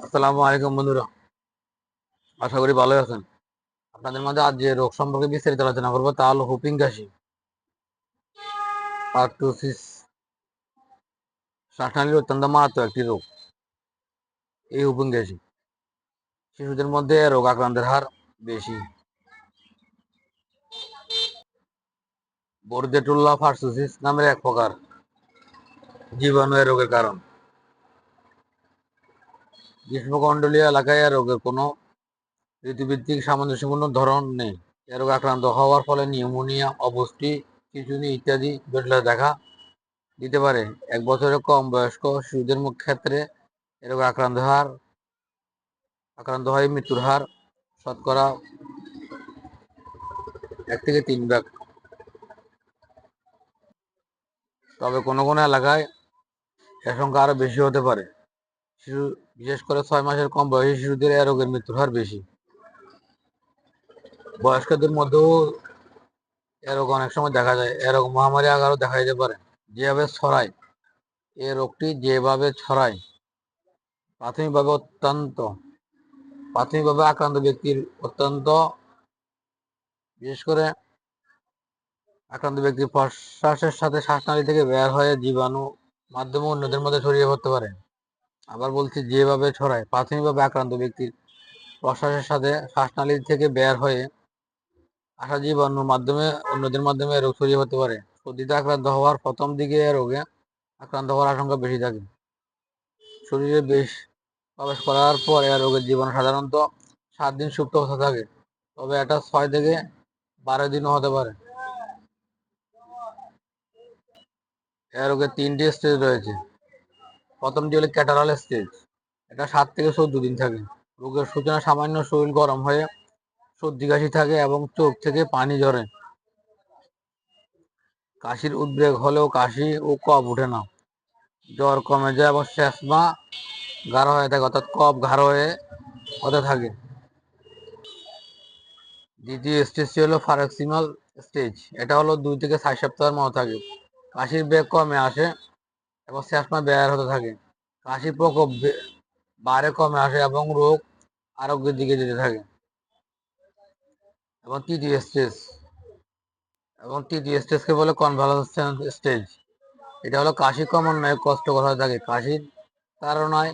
আসসালামু আলাইকুম বন্ধুরা, আশা করি ভালো আছেন। আপনাদের মাঝে আজ যে রোগ সম্পর্কে বিস্তারিত আলোচনা করবো তা হলো হুপিং কাশি। পার্টুসিস শ্বাসনালীর অত্যন্ত মারাত্মক একটি রোগ। এই হুপিং কাশি শিশুদের মধ্যে রোগ আক্রান্তের হার বেশি। বোরদেটুল্লা পার্টুসিস নামের এক প্রকার জীবাণু এ রোগের কারণ। গ্রীষ্মমণ্ডলীয় এলাকায় এ রোগের কোনো ঋতুভিত্তিক সামঞ্জস্যপূর্ণ ধরন নেই। এ রোগে আক্রান্ত হওয়ার ফলে নিউমোনিয়া, অপুষ্টি, খিঁচুনি ইত্যাদি জটিলতা দেখা দিতে পারে। 1 বছরের কম বয়স্ক শিশুদের ক্ষেত্রে এ রোগে আক্রান্ত হয়ে মৃত্যুর হার শতকরা 1 থেকে 3 ভাগ। তবে কোনো কোনো এলাকায় এর সংখ্যা আরো বেশি হতে পারে। শিশু, বিশেষ করে 6 মাসের কম বয়সী শিশুদের এ রোগের মৃত্যুর হার বেশি। বয়স্কদের মধ্যেও এ রোগ অনেক সময় দেখা যায়। এ রোগ মহামারী আকারেও দেখা দিতে পারে। যেভাবে ছড়ায়, এ রোগটি যেভাবে ছড়ায়, প্রাথমিকভাবে আক্রান্ত ব্যক্তির বিশেষ করে আক্রান্ত ব্যক্তির প্রশ্বাসের সাথে শ্বাসনালী থেকে বের হয়ে জীবাণু মাধ্যমে অন্যদের মধ্যে ছড়িয়ে পড়তে পারে। আবার বলছি, যেভাবে ছড়ায়, প্রাথমিকভাবে আক্রান্ত ব্যক্তির প্রশ্বাসের সাথে শ্বাসনালী থেকে বের হয়ে আসা জীবাণুর মাধ্যমে অন্যদের মাধ্যমে রোগ ছড়িয়ে পড়তে পারে। সর্দিতে আক্রান্ত হওয়ার প্রথম দিকে এ রোগে আক্রান্ত হওয়ার আশঙ্কা বেশি থাকে। শরীরে প্রবেশ করার পর এ রোগের জীবাণু সাধারণত 7 দিন সুপ্ত অবস্থা থাকে, তবে এটা 6 থেকে 12 দিনও হতে পারে। এ রোগের 3টি স্টেজ রয়েছে। প্রথমটি হলো ক্যাটারাল স্টেজ। এটা 7 থেকে 14 দিন থাকে। রোগের সূচনা সামান্য শরীর গরম হয়ে সর্দি কাশি থাকে এবং চোখ থেকে পানি ঝরে। কাশির উদ্বেগ হলেও কাশি ও কফ ওঠে না। জ্বর কমে যায় এবং শ্লেষ্মা গাঢ় হয়ে থাকে, অর্থাৎ কফ গাঢ় হতে থাকে। দ্বিতীয় স্টেজটি হলো পারক্সিমাল স্টেজ। এটা হলো 2 থেকে 4 সপ্তাহের মতো থাকে। কাশির বেগ কমে আসে এবং শ্লেষ্মা বের হতে থাকে। কাশির প্রকোপ বারে কমে আসে এবং রোগ আরোগ্যের দিকে যেতে থাকে। এবং তৃতীয় স্টেজকে বলে কনভালসেন্ট স্টেজ। এটা হলো কাশি ক্রমান্বয়ে কষ্টকর হয়ে থাকে। কাশির তাড়নায়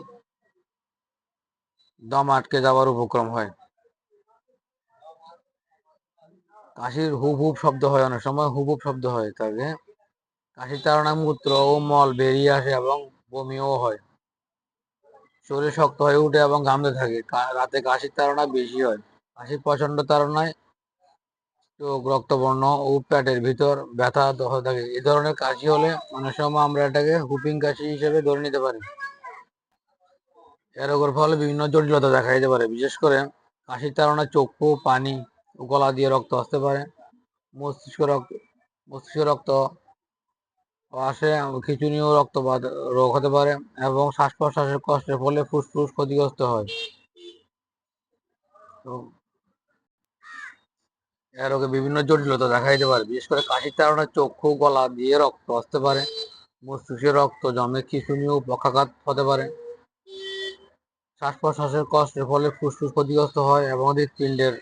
দম আটকে যাওয়ার উপক্রম হয়। কাশির হুপ হুপ শব্দ হয়, অনেক সময় হুপ হুপ শব্দ হয়ে থাকে। কাশির তাড়নায় মূত্র ও মল বেরিয়ে আসে এবং বমিও হয়। শরীর শক্ত হয়ে উঠে এবং ঘামতে থাকে। রাতে কাশির তাড়না বেশি হয়। কাশির প্রচন্ড তাড়নায় চোখ রক্তবর্ণ ও পেটের ভিতর ব্যথা হতে থাকে। এই ধরনের কাশি হলে অনেক সময় আমরা এটাকে হুপিং কাশি হিসেবে ধরে নিতে পারি। এ রোগের ফলে বিভিন্ন জটিলতা দেখা দিতে পারে। বিশেষ করে কাশির তাড়নায় চক্ষু, পানি ও গলা দিয়ে রক্ত আসতে পারে। মস্তিষ্ক রক্ত আসে, খিঁচুনি ও রক্তপাত রোগ হতে পারে এবং শ্বাস প্রশ্বাসের কষ্টের ফলে ফুসফুস ক্ষতিগ্রস্ত হয়। তো এ রোগে বিভিন্ন জটিলতা দেখা দিতে পারে। বিশেষ করে কাশির তাড়নায় চক্ষু, গলা দিয়ে রক্ত আসতে পারে, মস্তিষ্কে রক্ত জমে খিঁচুনি ও পক্ষাঘাত হতে পারে। শ্বাস প্রশ্বাসের কষ্টের ফলে ফুসফুস ক্ষতিগ্রস্ত হয় এবং হৃৎপিণ্ডের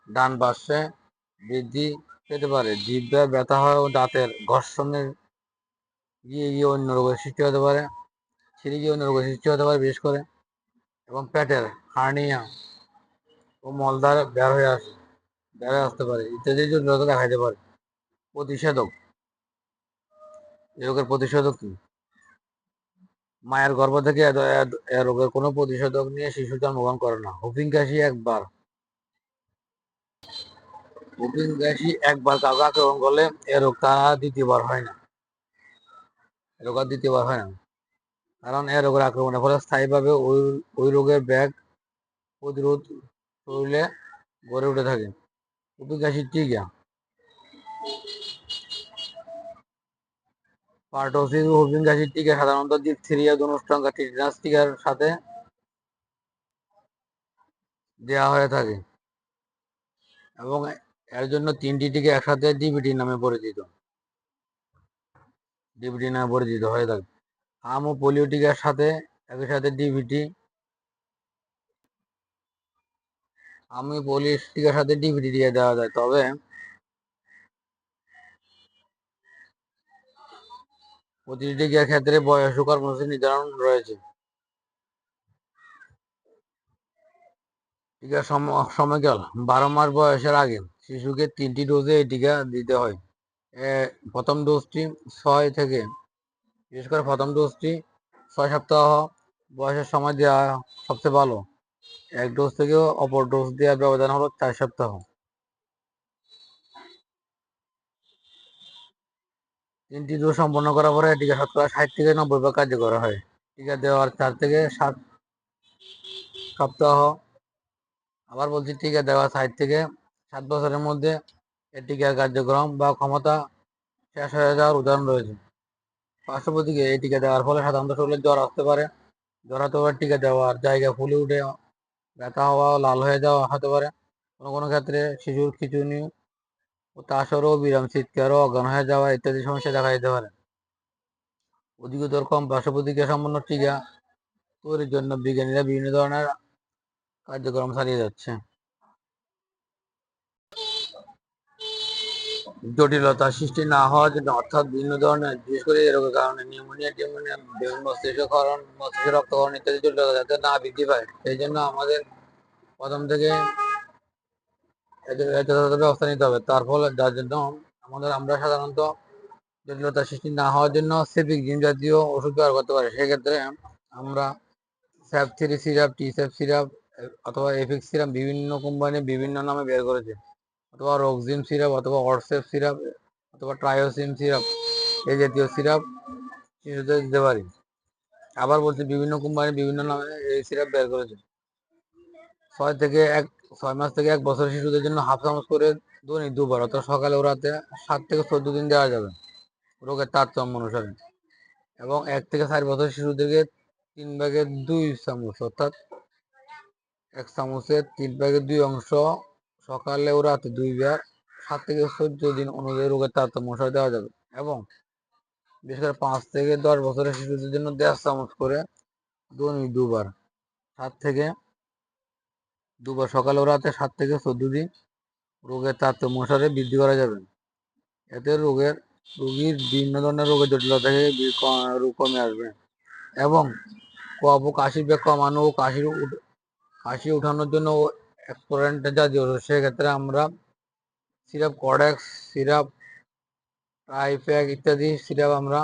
ডান পার্শ্বে বৃদ্ধি পেতে পারে। জিহ্বায় ব্যথা হয় ও দাঁতের ঘর্ষণের গিয়ে অন্য রোগের সৃষ্টি হতে পারে। বিশেষ করে এবং পেটের হার্নিয়া ও মলদ্বার বের হয়ে আসতে পারে ইত্যাদি জটিলতা দেখা দিতে পারে। প্রতিষেধক। এই রোগের প্রতিষেধক কি? মায়ের গর্ভ থেকে এ রোগের কোনো প্রতিষেধক নিয়ে শিশু জন্মগ্রহণ করে না। হুপিং কাশি একবার কাউকে আক্রমণ করলে এ রোগ তার আর দ্বিতীয়বার হয় না। কারণ এ রোগের আক্রমণের ফলে স্থায়ীভাবে ওই রোগের ব্যাগ প্রতিরোধ শরীরে গড়ে উঠে থাকে। হুপিং কাশির টিকা। পার্টুসিস ও হুপিং কাশির টিকা সাধারণত ডিপথেরিয়া, ধনুষ্টঙ্কার টিটেনাস টিকার সাথে দেওয়া হয়ে থাকে এবং এর জন্য 3টি টিকা একসাথে ডিবিটি নামে পরিচিত হয়ে থাকে। হাম ও পোলিও টিকার সাথে একই সাথে ডিবিটি আমি বলি টিকার সাথে ডিভিডি দিয়ে দেওয়া যায়, তবে প্রতিটি টিকার ক্ষেত্রে বয়স ও কর্মসূচি নির্ধারণ রয়েছে। টিকার সময়কাল 12 মাস বয়সের আগে শিশুকে 3টি ডোজে এই টিকা দিতে হয়। প্রথম ডোজটি 6 থেকে, বিশেষ করে প্রথম ডোজটি 6 সপ্তাহ বয়সের সময় দেওয়া সবচেয়ে ভালো। এক ডোজ থেকে অপর ডোজ দেওয়ার ব্যবধান হলো 4 সপ্তাহ। 3টি ডোজ সম্পন্ন করার পরে টিকা শতকরা 60 থেকে 90% কার্যকর হয়। টিকা দেওয়ার 4 থেকে 7 সপ্তাহ, আবার বলছি টিকা দেওয়ার 60 থেকে 7 বছরের মধ্যে এই টিকার কার্যক্রম বা ক্ষমতা শেষ হয়ে যাওয়ার উদাহরণ রয়েছে। পার্শ্বপ্রতিক্রিয়া: এই টিকা দেওয়ার ফলে সাধারণত শরীরে জ্বর আসতে পারে। জ্বর হতে পারে, টিকা দেওয়ার জায়গা ফুলে উঠে ব্যথা হওয়া, লাল হয়ে যাওয়া হতে পারে। কোনো কোনো ক্ষেত্রে শিশুর খিঁচুনি ও তাসরও বিরাম, চিৎকার ও অজ্ঞান হয়ে যাওয়া ইত্যাদি সমস্যা দেখা দিতে পারে। অধিকতর কম পার্শ্বপ্রতিক্রিয়া সম্পন্ন টিকা তৈরির জন্য বিজ্ঞানীরা বিভিন্ন ধরনের কার্যক্রম চালিয়ে যাচ্ছে। জটিলতা সৃষ্টি না হওয়ার জন্য, অর্থাৎ বিভিন্ন ধরনের, বিশেষ করে এই রোগের কারণে নিউমোনিয়া, টিউমোনিয়া, মস্তিষ্কক্ষরণ, মস্তিষ্ক রক্তক্ষরণ ইত্যাদি জটিলতা যাতে না বৃদ্ধি পায়, সেই জন্য আমাদের প্রথম থেকে যথাযথ ব্যবস্থা নিতে হবে। তার ফলে যার জন্য আমরা সাধারণত জটিলতা সৃষ্টি না হওয়ার জন্য সেফিক্সিন জাতীয় ওষুধ ব্যবহার করতে পারি। সেক্ষেত্রে আমরা স্যাপ-3 সিরাপ, টি-স্যাপ সিরাপ অথবা এফিক্স সিরাপ বিভিন্ন কোম্পানি বিভিন্ন নামে বের করেছে, অথবা রোক্সিম সিরাপ অথবা অরসেপ সিরাপ অথবা ট্রায়োসিম সিরাপ, এই জাতীয় সিরাপ শিশুদের দিতে পারি। আবার বলছি বিভিন্ন কোম্পানি বিভিন্ন নামে এই সিরাপ বের করেছে। 6 মাস থেকে 1 বছর শিশুদের জন্য হাফ চামচ করে দৈনিক 2 বার, অর্থাৎ সকালে ও রাতে 7 থেকে 14 দিন দেওয়া যাবে রোগের তারতম্য অনুসারে। এবং 1 থেকে 4 বছর শিশুদেরকে 3/2 চামচ, অর্থাৎ 1 চামচের 3/2 অংশ সকালে ও রাতে 2 বার 7 থেকে 14 দিন অনুযায়ী রোগের তারতম্য অনুসারে দেওয়া যাবে। এবং বিশেষ করে 5 থেকে 10 বছরের শিশুদের জন্য 1.5 চামচ করে দৈনিক 2 বার 7 থেকে 2 বার সকালে ও রাতে 7 থেকে 14 দিন রোগের তারতম্য অনুসারে বৃদ্ধি করা যাবে। এতে রোগীর বিভিন্ন ধরনের রোগের জটিলতা থেকে কমে আসবে। এবং কফ ও কাশির বেগ কমানো ও কাশি উঠানোর জন্য এক্সপোরেন্ট জাতীয় ওষুধ, সেক্ষেত্রে আমরা সিরাপ, কর্ডেক্স সিরাপ, ট্রাইফ্যাক ইত্যাদি সিরাপ আমরা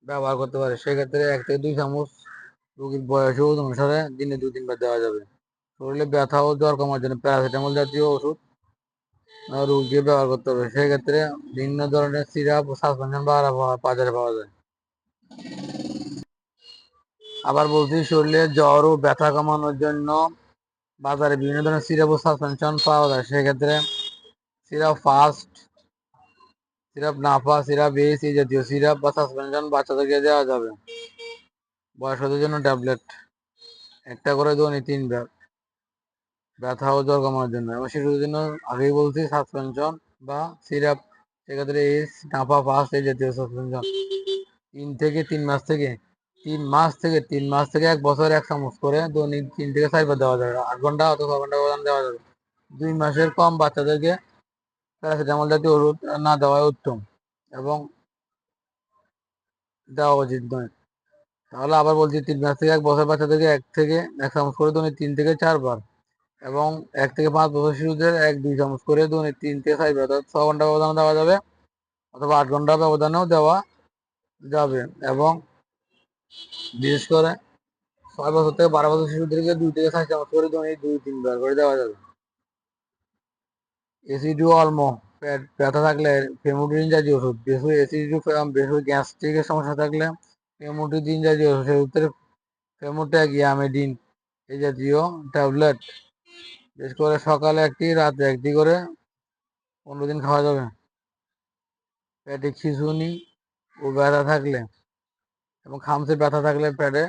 ব্যবহার করতে পারি। সেক্ষেত্রে 1 থেকে 2 চামচ রোগীর বয়স ও অনুসারে দিনে 2-3 বার দেওয়া যাবে। শরীরে ব্যথা ও জ্বর কমার জন্য প্যারাসিটামল জাতীয় ওষুধ রোগীকে ব্যবহার করতে হবে। সেক্ষেত্রে বিভিন্ন ধরনের সিরাপ ও সাসপেনশন বাজারে পাওয়া যায়। আবার বলছি শরীরে জ্বর ও ব্যথা কমানোর জন্য বাজারে বিভিন্ন ধরনের সিরাপ ও সাসপেনশন পাওয়া যায়। সেক্ষেত্রে সিরাপ ফাস্ট, সিরাপ নাফা, সিরাপ বেস এই জাতীয় সিরাপ বা সাসপেনশন বাচ্চাদেরকে দেওয়া যাবে। বয়স্কদের জন্য ট্যাবলেট 1টা করে দৈনিক 3 বার ব্যথা ও জ্বর কমানোর জন্য। এবং শিশুদের জন্য আগেই বলছি সাসপেনশন বা সিরাপ, সেক্ষেত্রে এস, নাফা, ফাস্ট এই জাতীয় সাসপেনশন 3 মাস থেকে 1 বছর 1 চামচ করে দৈনিক 3 থেকে 4 বার দেওয়া যাবে। 8 ঘন্টা অথবা 6 ঘন্টা ব্যবধান দেওয়া যাবে। 2 মাসের কম বাচ্চাদেরকে প্যারাসিটামল জাতীয় ওষুধ না দেওয়াই উত্তম এবং দেওয়া উচিত নয়। তাহলে আবার বলছি 3 মাস থেকে 1 বছর বাচ্চাদেরকে 1 চামচ করে দৈনিক 3 থেকে 4 বার, এবং 1 থেকে 5 বছর শিশুদের 1-2 চামচ করে দৈনিক 3 থেকে 4 বার, অর্থাৎ 6 ঘন্টা ব্যবধানে দেওয়া যাবে অথবা 8 ঘন্টা ব্যবধানেও দেওয়া যাবে। এবং বিশেষ করে 6 বছর থেকে 12 বছর শিশুদেরকে 2 থেকে 4 চামচ করে দৈনিক 2-3 বার করে দেওয়া যাবে। এসিডি ও অল্ম ব্যথা থাকলে ফেমোডিন জাতীয় ওষুধ, বেশি গ্যাস্ট্রিকের সমস্যা থাকলে ফেমোডিন জাতীয় ওষুধ, সেক্ষেত্রে ফেমোট্যাক, ইয়ামেডিন এই জাতীয় ট্যাবলেট বিশেষ করে সকালে 1টি, রাতে 1টি করে 15 দিন খাওয়া যাবে। পেটে খিঁচুনি ও ব্যথা থাকলে এবং খামচে ব্যথা থাকলে পেটে,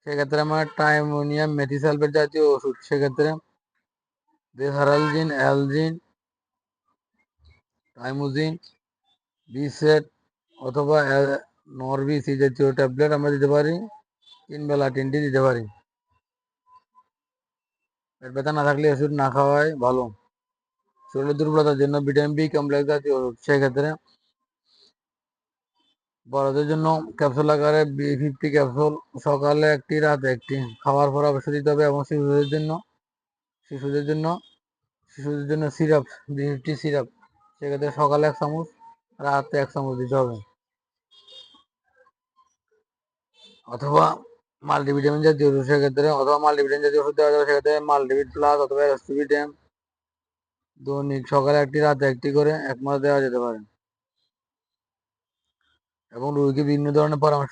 সেক্ষেত্রে আমরা ট্রাইমোনিয়াম মেথিসালফেট জাতীয় ওষুধ, সেক্ষেত্রে ডেসারালজিন, অ্যালজিন, টাইমোজিন, বিসেট অথবা নরভিস এই জাতীয় ট্যাবলেট আমরা দিতে পারি। 3 বেলা 3টি দিতে পারি। পেট ব্যথা না থাকলে ওষুধ না খাওয়াই ভালো। শরীরের দুর্বলতার জন্য ভিটামিন বি কমপ্লেক্স জাতীয় ওষুধ, সেক্ষেত্রে বড়দের জন্য ক্যাপসুল আকারে B50 ক্যাপসুল, সকালে একটি রাতে একটি, খাওয়ার পর অবশ্যই দিতে হবে। এবং শিশুদের জন্য শিশুদের জন্য সিরাপ, B50 সিরাপ, সেক্ষেত্রে সকালে 1 চামচ, রাতে 1 চামচ দিতে হবে। অথবা মাল্টিভিটামিন জাতীয় ওষুধ, সেক্ষেত্রে দেওয়া যাবে, সেক্ষেত্রে মাল্টিভিট প্লাস অথবা এসটিভিটাম দৈনিক সকালে একটি রাতে একটি করে 1 মাস দেওয়া যেতে পারে। এবং রোগীকে বিভিন্ন ধরনের পরামর্শ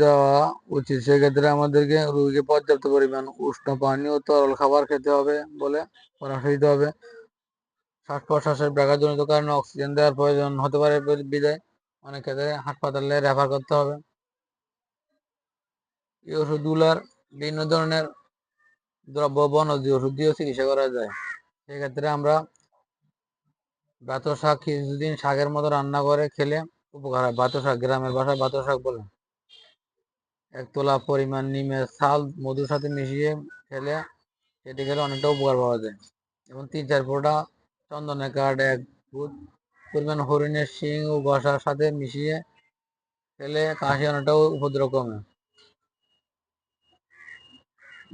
দেওয়া উচিত। সেক্ষেত্রে আমাদেরকে রোগীকে পর্যাপ্ত পরিমাণ উষ্ণ পানি ও তরল খাবার খেতে হবে বলে পরামর্শ দিতে হবে। শ্বাস প্রশ্বাসের ব্যাঘাতজনিত কারণে অক্সিজেন দেওয়ার প্রয়োজন হতে পারে বিধায় অনেক ক্ষেত্রে হাসপাতালে রেফার করতে হবে। এই ওষুধগুলার বিভিন্ন ধরনের দ্রব্য বনজ ওষুধ দিয়েও চিকিৎসা করা যায়। সেক্ষেত্রে আমরা বাত শাক কিছুদিন শাকের মতো রান্না করে খেলে উপকার হয়। বাত শাক, গ্রামের ভাষায় বাত শাক বলে। 1 তোলা পরিমাণ নিমের ছাল মধুর সাথে মিশিয়ে সেটি খেলে অনেকটা উপকার পাওয়া যায়। এবং 3-4 ফোঁটা চন্দনের কাঠ, 1 ফুট পরিমাণ হরিণের শিং ও ঘষার সাথে মিশিয়ে খেলে কাশি অনেকটা উপদ্রব কমে।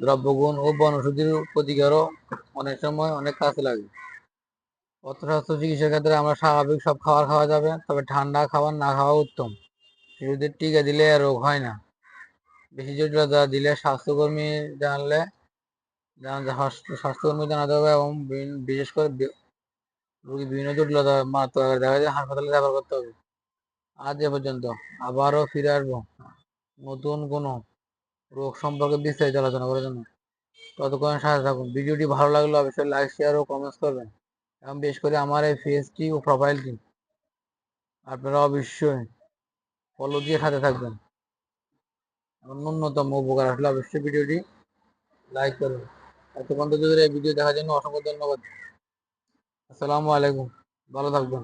দ্রব্যগুণ ও বনৌষধির প্রতিকারও অনেক সময় অনেক কাজে লাগে। পথ্যস্বাস্থ্য চিকিৎসার ক্ষেত্রে আমরা স্বাভাবিক সব খাবার খাওয়া যাবে, তবে ঠান্ডা খাবার না খাওয়া উত্তম। শিশুদের টিকা দিলে রোগ হয় না। বেশি জটিলতা দিলে স্বাস্থ্যকর্মী জানাতে হবে। এবং বিশেষ করে রোগী বিভিন্ন জটিলতা মারাত্মক আকারে দেখা যায়, হাসপাতালে রেফার করতে হবে। আজ এ পর্যন্ত, আবারও ফিরে আসবো নতুন কোনো রোগ সম্পর্কে বিস্তারিত আলোচনা করার জন্য। ততক্ষণ সাথে থাকুন। ভিডিওটি ভালো লাগলে অবশ্যই লাইক, শেয়ার ও কমেন্টস করবেন। এবং বিশেষ করে আমার এই পেজটি ও প্রোফাইলটি আপনারা অবশ্যই ফলো দিয়ে সাথে থাকবেন। এবং ন্যূনতম উপকার আসলে অবশ্যই ভিডিওটি লাইক করবেন। এতক্ষণ ধরে এই ভিডিও দেখার জন্য অসংখ্য ধন্যবাদ। আসসালামু আলাইকুম, ভালো থাকবেন।